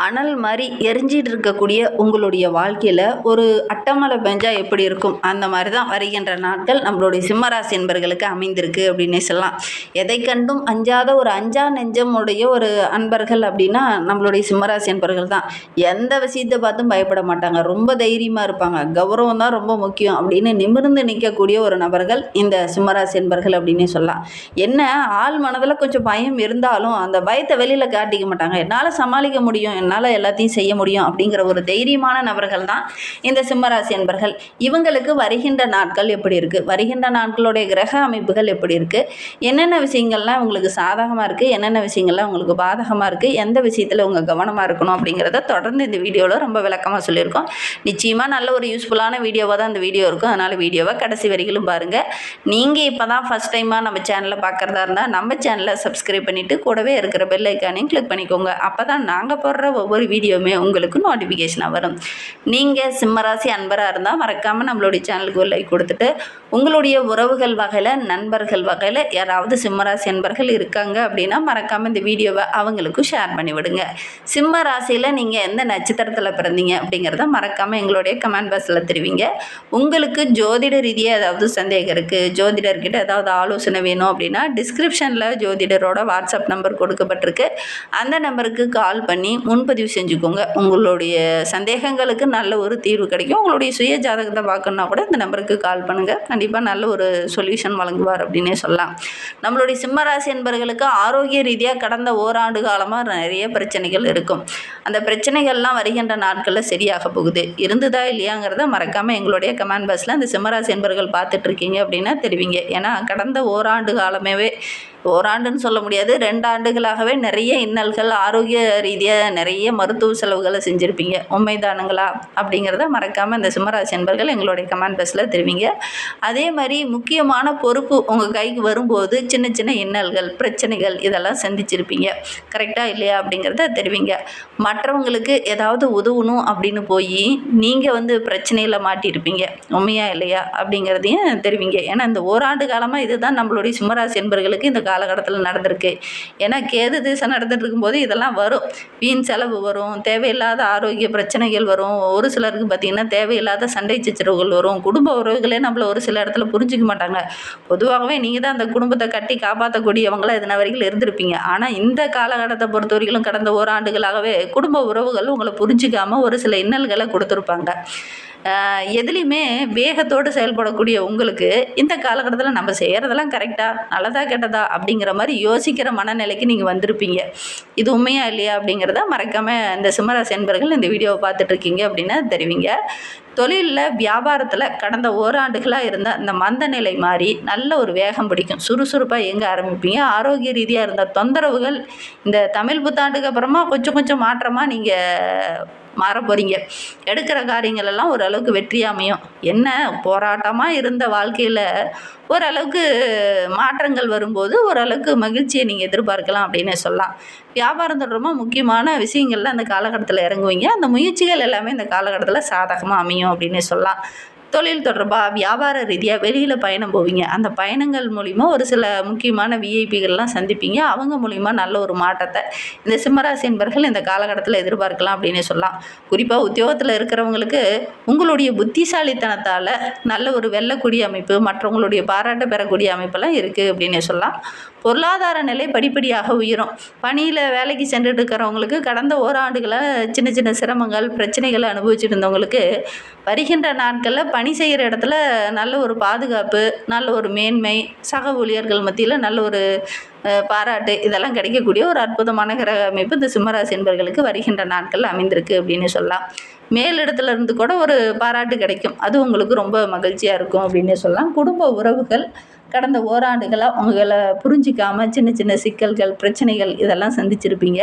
அனல் மாதிரி எரிஞ்சிட்டு இருக்கக்கூடிய உங்களுடைய வாழ்க்கையில் ஒரு அட்டமழை பெஞ்சா எப்படி இருக்கும் அந்த மாதிரி தான் வருகின்ற நாட்கள் நம்மளுடைய சிம்மராசி என்பர்களுக்கு அமைந்திருக்கு அப்படின்னே சொல்லலாம். எதை கண்டும் அஞ்சாத ஒரு அஞ்சா நெஞ்சம் உடைய ஒரு அன்பர்கள் அப்படின்னா நம்மளுடைய சிம்மராசி என்பர்கள் தான். எந்த விஷயத்தை பார்த்தும் பயப்பட மாட்டாங்க, ரொம்ப தைரியமாக இருப்பாங்க, கௌரவம் தான் ரொம்ப முக்கியம் அப்படின்னு நிமிர்ந்து நிற்கக்கூடிய ஒரு நபர்கள் இந்த சிம்மராசி என்பர்கள் அப்படின்னே சொல்லலாம். என்ன ஆள் மனதில் கொஞ்சம் பயம் இருந்தாலும் அந்த பயத்தை வெளியில் காட்டிக்க மாட்டாங்க. என்னால் சமாளிக்க முடியும், என்னால் எல்லாத்தையும் செய்ய முடியும் அப்படிங்கிற ஒரு தைரியமான நபர்கள் தான் இந்த சிம்மராசி என்பர்கள். இவங்களுக்கு வருகின்ற நாட்கள் எப்படி இருக்குது, வருகின்ற நாட்களுடைய கிரக அமைப்புகள் எப்படி இருக்குது, என்னென்ன விஷயங்கள்லாம் உங்களுக்கு சாதகமாக இருக்குது, என்னென்ன விஷயங்கள்லாம் உங்களுக்கு பாதகமாக இருக்குது, எந்த விஷயத்தில் உங்கள் கவனமாக இருக்கணும் அப்படிங்கிறத தொடர்ந்து இந்த வீடியோவில் ரொம்ப விளக்கமாக சொல்லியிருக்கோம். நிச்சயமாக நல்ல ஒரு யூஸ்ஃபுல்லான வீடியோவாக தான் இந்த வீடியோ இருக்கும். அதனால் வீடியோவை கடைசி வரைக்கும் பாருங்கள். நீங்கள் இப்போ தான் ஃபஸ்ட் டைமாக நம்ம சேனலில் பார்க்குறதா இருந்தால் நம்ம சேனலை சப்ஸ்கிரைப் பண்ணிவிட்டு கூடவே இருக்கிற பெல் ஐக்கானையும் கிளிக் பண்ணிக்கோங்க. அப்போ தான் நாங்கள் போடுற ஒவ்வொரு வீடியோவுமே உங்களுக்கு நோட்டிஃபிகேஷனாக வரும். நீங்கள் சிம்மராசி அன்பராக இருந்தால் மறக்காமல் நம்மளுடைய சேனலுக்கு ஒரு லைக் கொடுத்துட்டு உங்களுடைய உறவுகள் வகையில் நண்பர்கள் வகையில் யாராவது சிம்மராசி அன்பர்கள் இருக்காங்க அப்படின்னா மறக்காமல் இந்த வீடியோவை அவங்களுக்கும் ஷேர் பண்ணிவிடுங்க. சிம்ம ராசியில் நீங்கள் எந்த நட்சத்திரத்தில் பிறந்தீங்க அப்படிங்கிறத மறக்காமல் எங்களுடைய கமெண்ட் பாக்ஸில் தெரிவிங்க. உங்களுக்கு ஜோதிட ரீதியாக ஏதாவது சந்தேகம் இருக்குது, ஜோதிடர்கிட்ட ஏதாவது ஆலோசனை வேணும் அப்படின்னா டிஸ்கிரிப்ஷனில் ஜோதிடரோட வாட்ஸ்அப் நம்பர் கொடுக்கப்பட்டிருக்கு. அந்த நம்பருக்கு கால் பண்ணி முன்பதிவு செஞ்சுக்கோங்க. உங்களுடைய சந்தேகங்களுக்கு நல்ல ஒரு தீர்வு கிடைக்கும். உங்களுடைய சுய ஜாதகத்தை பார்க்கணுன்னா கூட இந்த நம்பருக்கு கால் பண்ணுங்கள். கண்டிப்பாக நல்ல ஒரு சொல்யூஷன் வழங்குவார் அப்படின்னே சொல்லலாம். நம்மளுடைய சிம்மராசி என்பவர்களுக்கு ஆரோக்கிய ரீதியாக கடந்த ஓராண்டு காலமாக நிறைய பிரச்சனைகள் இருக்கும். அந்த பிரச்சனைகள்லாம் வருகின்ற நாட்களில் சரியாக போகுது. இருந்ததா இல்லையாங்கிறத மறக்காமல் எங்களுடைய கமெண்ட் பாக்ஸில் அந்த சிம்மராசி என்பவர்கள் பார்த்துட்ருக்கீங்க அப்படின்னா தெரிவிங்க. ஏன்னா கடந்த ஓராண்டு காலமாகவே, ஓராண்டுன்னு சொல்ல முடியாது, 2 ஆண்டுகளாகவே நிறைய இன்னல்கள், ஆரோக்கிய ரீதியாக நிறைய மருத்துவ செலவுகளை செஞ்சுருப்பீங்க. உண்மைதானுங்களா அப்படிங்கிறத மறக்காமல் இந்த சிம்மராசி என்பர்கள் எங்களுடைய கமெண்ட் பாக்ஸில் தெரிவிங்க. அதே மாதிரி முக்கியமான பொறுப்பு உங்கள் கைக்கு வரும்போது சின்ன சின்ன இன்னல்கள், பிரச்சனைகள் இதெல்லாம் சந்திச்சிருப்பீங்க. கரெக்டாக இல்லையா அப்படிங்கிறத தெரிவிங்க. மற்றவங்களுக்கு ஏதாவது உதவணும் அப்படின்னு போய் நீங்கள் பிரச்சனையில் மாட்டியிருப்பீங்க. உண்மையா இல்லையா அப்படிங்கிறதையும் தெரிவிங்க. ஏன்னா இந்த ஓராண்டு காலமாக இதுதான் நம்மளுடைய சிம்மராசி என்பர்களுக்கு இந்த காலகட்டத்தில் நடந்திருக்கு. ஏன்னா கேது திசை நடந்துட்டு இருக்கும்போது இதெல்லாம் வரும். வீண் செலவு வரும், தேவையில்லாத ஆரோக்கிய பிரச்சனைகள் வரும், ஒரு சிலருக்கு பார்த்திங்கன்னா தேவையில்லாத சண்டை சச்சரவுகள் வரும், குடும்ப உறவுகளே நம்மளை ஒரு சில இடத்துல புரிஞ்சிக்க மாட்டாங்க. பொதுவாகவே நீங்கள் தான் அந்த குடும்பத்தை கட்டி காப்பாற்றக்கூடியவங்களாம் இதன வரைக்கும் இருந்திருப்பீங்க. ஆனால் இந்த காலகட்டத்தை பொறுத்த வரைக்கும் கடந்த ஓராண்டுகளாகவே குடும்ப உறவுகள் உங்களை புரிஞ்சிக்காமல் ஒரு சில இன்னல்களை கொடுத்துருப்பாங்க. எதுலேயுமே வேகத்தோடு செயல்படக்கூடிய உங்களுக்கு இந்த காலகட்டத்தில் நம்ம செய்கிறதெல்லாம் கரெக்டாக, நல்லதா கெட்டதா அப்படிங்கிற மாதிரி யோசிக்கிற மனநிலைக்கு நீங்கள் வந்திருப்பீங்க. இது உண்மையா இல்லையா அப்படிங்கிறத மறக்காமல் இந்த சிம்மராசி என்பர்கள் இந்த வீடியோவை பார்த்துட்ருக்கீங்க அப்படின்னா தெரிவிங்க. தொழிலில் வியாபாரத்தில் கடந்த ஓராண்டுகளாக இருந்த அந்த மந்த நிலை மாதிரி நல்ல ஒரு வேகம் பிடிக்கும். சுறுசுறுப்பாக இயங்க ஆரம்பிப்பீங்க. ஆரோக்கிய ரீதியாக இருந்த தொந்தரவுகள் இந்த தமிழ் புத்தாண்டுக்கு அப்புறமா கொஞ்சம் கொஞ்சம் மாற்றமாக நீங்கள் மாற போகிறீங்க. எடுக்கிற காரியங்கள் எல்லாம் ஓரளவுக்கு வெற்றி அமையும். என்ன போராட்டமாக இருந்த வாழ்க்கையில் ஓரளவுக்கு மாற்றங்கள் வரும்போது ஓரளவுக்கு மகிழ்ச்சியை நீங்கள் எதிர்பார்க்கலாம் அப்படின்னு சொல்லலாம். வியாபாரம் தொடர்பாக முக்கியமான விஷயங்கள்ல அந்த காலகட்டத்தில் இறங்குவீங்க. அந்த முயற்சிகள் எல்லாமே இந்த காலகட்டத்தில் சாதகமாக அமையும் அப்படின்னு சொல்லலாம். தொழில் தொடர்பாக வியாபார ரீதியாக வெளியில் பயணம் போவீங்க. அந்த பயணங்கள் மூலிமா ஒரு சில முக்கியமான விஐபிகள்லாம் சந்திப்பீங்க. அவங்க மூலிமா நல்ல ஒரு மாற்றத்தை இந்த சிம்மராசி என்பர்கள் இந்த காலகட்டத்தில் எதிர்பார்க்கலாம் அப்படின்னு சொல்லலாம். குறிப்பாக உத்தியோகத்தில் இருக்கிறவங்களுக்கு உங்களுடைய புத்திசாலித்தனத்தால் நல்ல ஒரு வெல்லக்கூடிய அமைப்பு, மற்றவங்களுடைய பாராட்ட பெறக்கூடிய அமைப்பெல்லாம் இருக்குது அப்படின்னு சொல்லலாம். பொருளாதார நிலை படிப்படியாக உயரும். பணியில் வேலைக்கு சென்றுட்டு இருக்கிறவங்களுக்கு கடந்த ஓராண்டுகளாக சின்ன சின்ன சிரமங்கள், பிரச்சனைகளை அனுபவிச்சுட்டு இருந்தவங்களுக்கு வருகின்ற நாட்களில் பணி செய்கிற இடத்துல நல்ல ஒரு பாதுகாப்பு, நல்ல ஒரு மேன்மை, சக ஊழியர்கள் மத்தியில் நல்ல ஒரு பாராட்டு இதெல்லாம் கிடைக்கக்கூடிய ஒரு அற்புதமான கிரக அமைப்பு இந்த சிம்மராசி என்பர்களுக்கு வருகின்ற நாட்களில் அமைந்திருக்கு அப்படின்னு சொல்லலாம். மேலிடத்துல இருந்து கூட ஒரு பாராட்டு கிடைக்கும். அது உங்களுக்கு ரொம்ப மகிழ்ச்சியாக இருக்கும் அப்படின்னு சொல்லலாம். குடும்ப உறவுகள் கடந்த ஓராண்டுகளாக உங்களை புரிஞ்சிக்காமல் சின்ன சின்ன சிக்கல்கள், பிரச்சனைகள் இதெல்லாம் சந்திச்சிருப்பீங்க.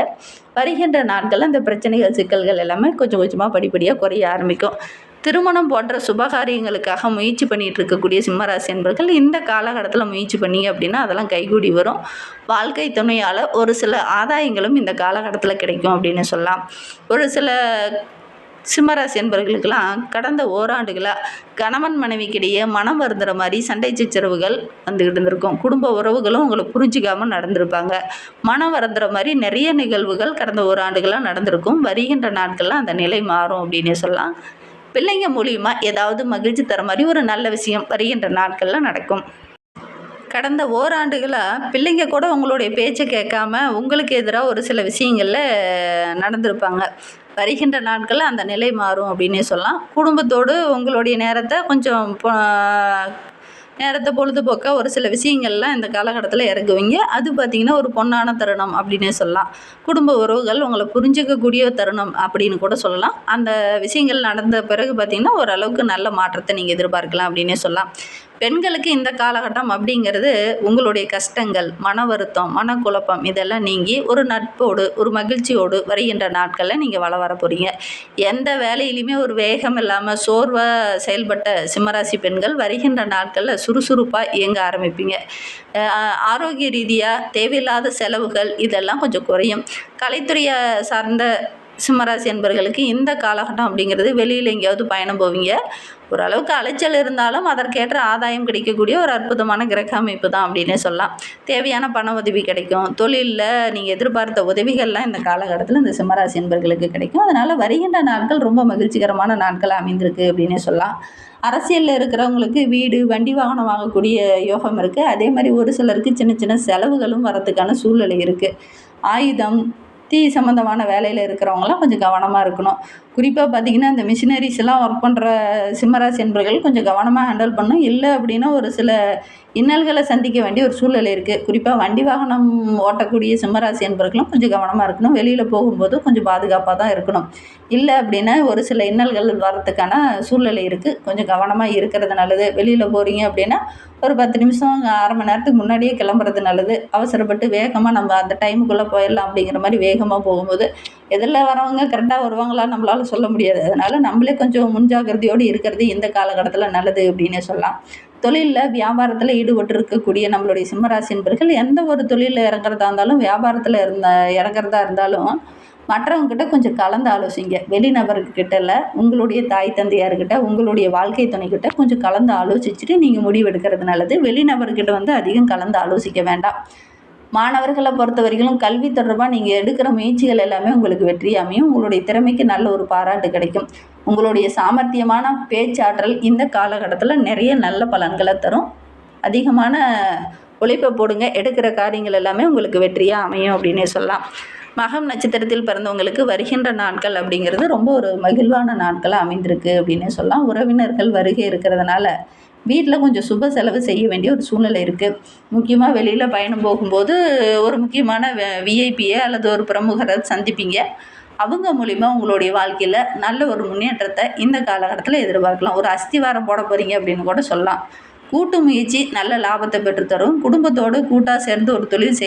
வருகின்ற நாட்களில் அந்த பிரச்சனைகள், சிக்கல்கள் எல்லாமே கொஞ்சம் கொஞ்சமாக படிப்படியாக குறைய ஆரம்பிக்கும். திருமணம் போன்ற சுபகாரியங்களுக்காக முயற்சி பண்ணிகிட்டு இருக்கக்கூடிய சிம்மராசி என்பர்கள் இந்த காலகட்டத்தில் முயற்சி பண்ணிங்க அப்படின்னா அதெல்லாம் கைகூடி வரும். வாழ்க்கை துணையால் ஒரு சில ஆதாயங்களும் இந்த காலகட்டத்தில் கிடைக்கும் அப்படின்னு சொல்லலாம். ஒரு சில சிம்மராசி என்பவர்களுக்கெல்லாம் கடந்த ஓராண்டுகளாக கணவன் மனைவிக்கிடையே மனம் வருந்துற மாதிரி சண்டை சச்சரவுகள் வந்துக்கிட்டு இருந்திருக்கும். குடும்ப உறவுகளும் உங்களை புரிஞ்சிக்காமல் நடந்திருப்பாங்க. மனம் வருந்துற மாதிரி நிறைய நிகழ்வுகள் கடந்த ஓராண்டுகளாக நடந்திருக்கும். வருகின்ற நாட்களில் அந்த நிலை மாறும் அப்படின்னே சொல்லலாம். பிள்ளைங்க மூலியமாக ஏதாவது மகிழ்ச்சி தர மாதிரி ஒரு நல்ல விஷயம் வருகின்ற நாட்களில் நடக்கும். கடந்த ஓராண்டுகளாக பிள்ளைங்க கூட உங்களுடைய பேச்சை கேட்காம உங்களுக்கு எதிராக ஒரு சில விஷயங்களில் நடந்திருப்பாங்க. வருகின்ற நாட்களில் அந்த நிலை மாறும் அப்படின்னே சொல்லலாம். குடும்பத்தோடு உங்களுடைய நேரத்தை பொழுதுபோக்க ஒரு சில விஷயங்கள்லாம் இந்த காலகட்டத்தில் இறங்குவீங்க. அது பார்த்திங்கன்னா ஒரு பொன்னான தருணம் அப்படின்னே சொல்லலாம். குடும்ப உறவுகள் உங்களை புரிஞ்சிக்கக்கூடிய தருணம் அப்படின்னு கூட சொல்லலாம். அந்த விஷயங்கள் நடந்த பிறகு பார்த்திங்கன்னா ஓரளவுக்கு நல்ல மாற்றத்தை நீங்கள் எதிர்பார்க்கலாம் அப்படின்னே சொல்லலாம். பெண்களுக்கு இந்த காலகட்டம் அப்படிங்கிறது உங்களுடைய கஷ்டங்கள், மன வருத்தம், மனக்குழப்பம் இதெல்லாம் நீங்கி ஒரு நட்போடு ஒரு மகிழ்ச்சியோடு வருகின்ற நாட்களில் நீங்கள் வர போகிறீங்க. எந்த வேலையிலையுமே ஒரு வேகம் இல்லாமல் சோர்வாக செயல்பட்ட சிம்மராசி பெண்கள் வருகின்ற நாட்களில் சுறுசுறுப்பாக இயங்க ஆரம்பிப்பீங்க. ஆரோக்கிய ரீதியாக தேவையில்லாத செலவுகள் இதெல்லாம் கொஞ்சம் குறையும். கலைத்துறையை சார்ந்த சிம்மராசி என்பவர்களுக்கு இந்த காலகட்டம் அப்படிங்கிறது வெளியில் எங்கேயாவது பயணம் போவீங்க. ஓரளவுக்கு அலைச்சல் இருந்தாலும் அதற்கேற்ற ஆதாயம் கிடைக்கக்கூடிய ஒரு அற்புதமான கிரக அமைப்பு தான் அப்படின்னே சொல்லலாம். தேவையான பண உதவி கிடைக்கும். தொழிலில் நீங்கள் எதிர்பார்த்த உதவிகள்லாம் இந்த காலகட்டத்தில் இந்த சிம்மராசி என்பவர்களுக்கு கிடைக்கும். அதனால் வருகின்ற நாட்கள் ரொம்ப மகிழ்ச்சிகரமான நாட்கள் அமைந்திருக்கு அப்படின்னே சொல்லலாம். அரசியலில் இருக்கிறவங்களுக்கு வீடு வண்டி வாகனம் வாங்கக்கூடிய யோகம் இருக்குது. அதே மாதிரி ஒரு சிலருக்கு சின்ன சின்ன செலவுகளும் வரத்துக்கான சூழ்நிலை இருக்குது. ஆயுதம் தீ சம்மந்தமான வேலையில் இருக்கிறவங்களாம் கொஞ்சம் கவனமாக இருக்கணும். குறிப்பாக பார்த்திங்கன்னா இந்த மிஷினரிஸ் எல்லாம் ஒர்க் பண்ணுற சிம்மராசி என்பவர்கள் கொஞ்சம் கவனமாக ஹேண்டில் பண்ணணும். இல்லை அப்படின்னா ஒரு சில இன்னல்களை சந்திக்க வேண்டிய ஒரு சூழ்நிலை இருக்குது. குறிப்பாக வண்டி வாகனம் ஓட்டக்கூடிய சிம்மராசி என்பவர்களும் கொஞ்சம் கவனமாக இருக்கணும். வெளியில் போகும்போது கொஞ்சம் பாதுகாப்பாக தான் இருக்கணும். இல்லை அப்படின்னா ஒரு சில இன்னல்கள் வர்றதுக்கான சூழ்நிலை இருக்குது. கொஞ்சம் கவனமாக இருக்கிறது நல்லது. வெளியில் போகிறீங்க அப்படின்னா ஒரு 10 நிமிஷம் அரை மணி நேரத்துக்கு முன்னாடியே கிளம்புறது நல்லது. அவசரப்பட்டு வேகமாக நம்ம அந்த டைமுக்குள்ளே போயிடலாம் அப்படிங்கிற மாதிரி வேகமாக போகும்போது எதில் வரவங்க கரெக்டாக வருவாங்களா நம்மளால் சொல்ல முடியாது. அதனால் நம்மளே கொஞ்சம் முன்ஜாக்கிரதையோடு இருக்கிறது இந்த காலகட்டத்தில் நல்லது அப்படின்னே சொல்லலாம். தொழிலில் வியாபாரத்தில் ஈடுபட்டு இருக்கக்கூடிய நம்மளுடைய சிம்மராசி என்பவர்கள் எந்த ஒரு தொழிலில் இறங்குறதா இருந்தாலும் வியாபாரத்தில் இறங்குறதா இருந்தாலும் மற்றவங்ககிட்ட கொஞ்சம் கலந்து ஆலோசிங்க. வெளிநபர்கிட்ட இல்லை, உங்களுடைய தாய் தந்தையார்கிட்ட உங்களுடைய வாழ்க்கை துணைக்கிட்ட கொஞ்சம் கலந்து ஆலோசிச்சுட்டு நீங்கள் முடிவு எடுக்கிறது நல்லது. வெளிநபர்கிட்ட அதிகம் கலந்து ஆலோசிக்க வேண்டாம். மாணவர்களை பொறுத்த வரைக்கும் கல்வி தொடர்பாக நீங்கள் எடுக்கிற முயற்சிகள் எல்லாமே உங்களுக்கு வெற்றி அமையும். உங்களுடைய திறமைக்கு நல்ல ஒரு பாராட்டு கிடைக்கும். உங்களுடைய சாமர்த்தியமான பேச்சாற்றல் இந்த காலகட்டத்தில் நிறைய நல்ல பலன்களை தரும். அதிகமான உழைப்பை போடுங்க. எடுக்கிற காரியங்கள் எல்லாமே உங்களுக்கு வெற்றியாக அமையும் அப்படின்னே சொல்லலாம். மகம் நட்சத்திரத்தில் பிறந்தவங்களுக்கு வருகின்ற நாட்கள் அப்படிங்கிறது ரொம்ப ஒரு மகிழ்வான நாட்களாக அமைந்திருக்கு அப்படின்னே சொல்லலாம். உறவினர்கள் வருகை இருக்கிறதுனால வீட்டில் கொஞ்சம் சுப செலவு செய்ய வேண்டிய ஒரு சூழ்நிலை இருக்குது. முக்கியமாக வெளியில் பயணம் போகும்போது ஒரு முக்கியமான விஐபியை அல்லது ஒரு பிரமுகரை சந்திப்பீங்க. அவங்க மூலிமா உங்களுடைய வாழ்க்கையில் நல்ல ஒரு முன்னேற்றத்தை இந்த காலகட்டத்தில் எதிர்பார்க்கலாம். ஒரு அஸ்திவாரம் போட போகிறீங்க அப்படின்னு கூட சொல்லலாம். கூட்டு முயற்சி நல்ல லாபத்தை பெற்றுத்தரும். குடும்பத்தோடு கூட்டாக சேர்ந்து ஒரு தொழில்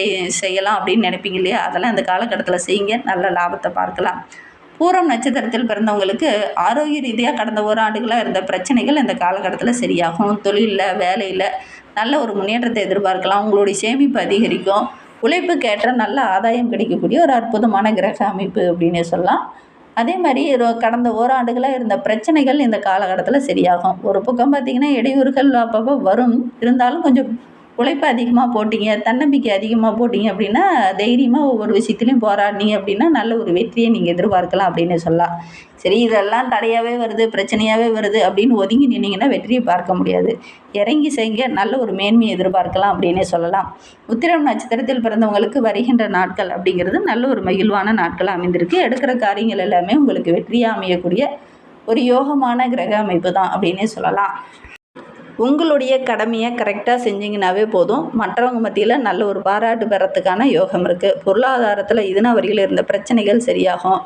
செய்யலாம் அப்படின்னு நினைப்பீங்க இல்லையா, அதெல்லாம் இந்த காலகட்டத்தில் செய்யுங்க. நல்ல லாபத்தை பார்க்கலாம். பூரம் நட்சத்திரத்தில் பிறந்தவங்களுக்கு ஆரோக்கிய ரீதியாக கடந்த ஓராண்டுகளாக இருந்த பிரச்சனைகள் இந்த காலகட்டத்தில் சரியாகும். தொழிலில் வேலையில் நல்ல ஒரு முன்னேற்றத்தை எதிர்பார்க்கலாம். உங்களுடைய சேமிப்பு அதிகரிக்கும். உழைப்புக்கேற்ற நல்ல ஆதாயம் கிடைக்கக்கூடிய ஒரு அற்புதமான கிரக அமைப்பு அப்படின்னே சொல்லலாம். அதே மாதிரி கடந்த ஓராண்டுகளாக இருந்த பிரச்சனைகள் இந்த காலகட்டத்தில் சரியாகும். ஒரு பக்கம் பார்த்திங்கன்னா இடையூறுகள் அப்பப்போ வரும். இருந்தாலும் கொஞ்சம் உழைப்பு அதிகமாக போட்டிங்க, தன்னம்பிக்கை அதிகமாக போட்டிங்க அப்படின்னா தைரியமாக ஒவ்வொரு விஷயத்துலையும் போராடினீங்க அப்படின்னா நல்ல ஒரு வெற்றியை நீங்கள் எதிர்பார்க்கலாம் அப்படின்னு சொல்லலாம். சரி, இதெல்லாம் தடையாகவே வருது, பிரச்சனையாகவே வருது அப்படின்னு ஒதுங்கி நின்னீங்கன்னா வெற்றியை பார்க்க முடியாது. இறங்கி செய்ய நல்ல ஒரு மேன்மையை எதிர்பார்க்கலாம் அப்படின்னே சொல்லலாம். உத்திரம் நட்சத்திரத்தில் பிறந்தவங்களுக்கு வருகின்ற நாட்கள் அப்படிங்கிறது நல்ல ஒரு மகிழ்வான நாட்கள் அமைந்திருக்கு. எடுக்கிற காரியங்கள் எல்லாமே உங்களுக்கு வெற்றியாக அமையக்கூடிய ஒரு யோகமான கிரக அமைப்பு தான் அப்படின்னே சொல்லலாம். உங்களுடைய கடமையை கரெக்டாக செஞ்சிங்கனாவே போதும். மற்றவங்க மத்தியில் நல்ல ஒரு பாராட்டு பெறத்துக்கான யோகம் இருக்குது. பொருளாதாரத்தில் இதுனா வரையில் இருந்த பிரச்சனைகள் சரியாகும்.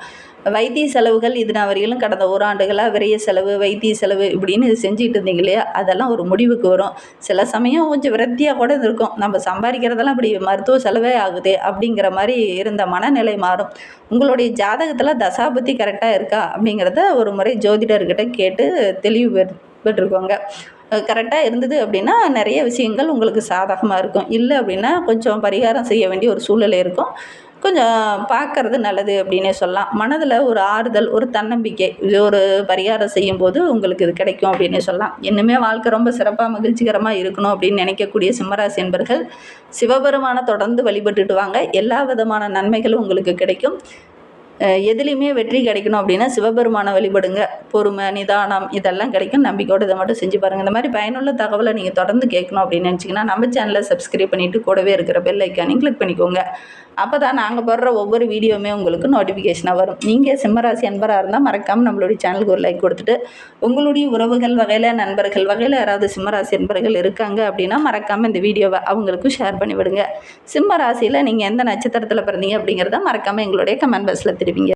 வைத்திய செலவுகள் இதுனா வரையிலும் கடந்த ஓராண்டுகளாக விரைய செலவு, வைத்திய செலவு இப்படின்னு இது செஞ்சுட்டு இருந்தீங்க இல்லையா, அதெல்லாம் ஒரு முடிவுக்கு வரும். சில சமயம் கொஞ்சம் விரக்தியாக கூட இருக்கும். நம்ம சம்பாதிக்கிறதெல்லாம் இப்படி மருத்துவ செலவே ஆகுது அப்படிங்கிற மாதிரி இருந்த மனநிலை மாறும். உங்களுடைய ஜாதகத்தில் தசாபுத்தி கரெக்டாக இருக்கா அப்படிங்கிறத ஒரு முறை ஜோதிடர்கிட்ட கேட்டு தெளிவு பெற்றுக்கோங்க. கரெக்டாக இருந்தது அப்படின்னா நிறைய விஷயங்கள் உங்களுக்கு சாதகமாக இருக்கும். இல்லை அப்படின்னா கொஞ்சம் பரிகாரம் செய்ய வேண்டிய ஒரு சூழ்நிலை இருக்கும். கொஞ்சம் பார்க்கறது நல்லது அப்படின்னே சொல்லலாம். மனதில் ஒரு ஆறுதல், ஒரு தன்னம்பிக்கை, இது ஒரு பரிகாரம் செய்யும்போது உங்களுக்கு இது கிடைக்கும் அப்படின்னே சொல்லலாம். இன்னுமே வாழ்க்கை ரொம்ப சிறப்பாக மகிழ்ச்சிகரமாக இருக்கணும் அப்படின்னு நினைக்கக்கூடிய சிம்மராசி என்பர்கள் சிவபெருமானை தொடர்ந்து வழிபட்டுட்டு வாங்க. எல்லா விதமான நன்மைகளும் உங்களுக்கு கிடைக்கும். எதுலேயுமே வெற்றி கிடைக்கணும் அப்படின்னா சிவபெருமானை வழிபடுங்க. பொறுமை, நிதானம் இதெல்லாம் கிடைக்கும். நம்பிக்கையோடு இதை மட்டும் செஞ்சு பாருங்கள். இந்த மாதிரி பயனுள்ள தகவலை நீங்கள் தொடர்ந்து கேட்கணும் அப்படின்னு நினச்சிங்கன்னா நம்ம சேனலை சப்ஸ்கிரைப் பண்ணிவிட்டு கூடவே இருக்கிற பெல் ஐக்கானையும் கிளிக் பண்ணிக்கோங்க. அப்போ தான் நாங்கள் போடுற ஒவ்வொரு வீடியோவுமே உங்களுக்கு நோட்டிஃபிகேஷனாக வரும். நீங்கள் சிம்மராசி அன்பராக இருந்தால் மறக்காமல் நம்மளுடைய சேனலுக்கு ஒரு லைக் கொடுத்துட்டு, உங்களுடைய உறவுகள் வகையில், நண்பர்கள் வகையில் யாராவது சிம்மராசி அன்பர்கள் இருக்காங்க அப்படின்னா மறக்காமல் இந்த வீடியோவை அவங்களுக்கும் ஷேர் பண்ணிவிடுங்க. சிம்மராசியில் நீங்கள் எந்த நட்சத்திரத்தில் பிறந்தீங்க அப்படிங்கிறத மறக்காமல் எங்களுடைய கமெண்ட் பாக்ஸில் தெரிவிங்க.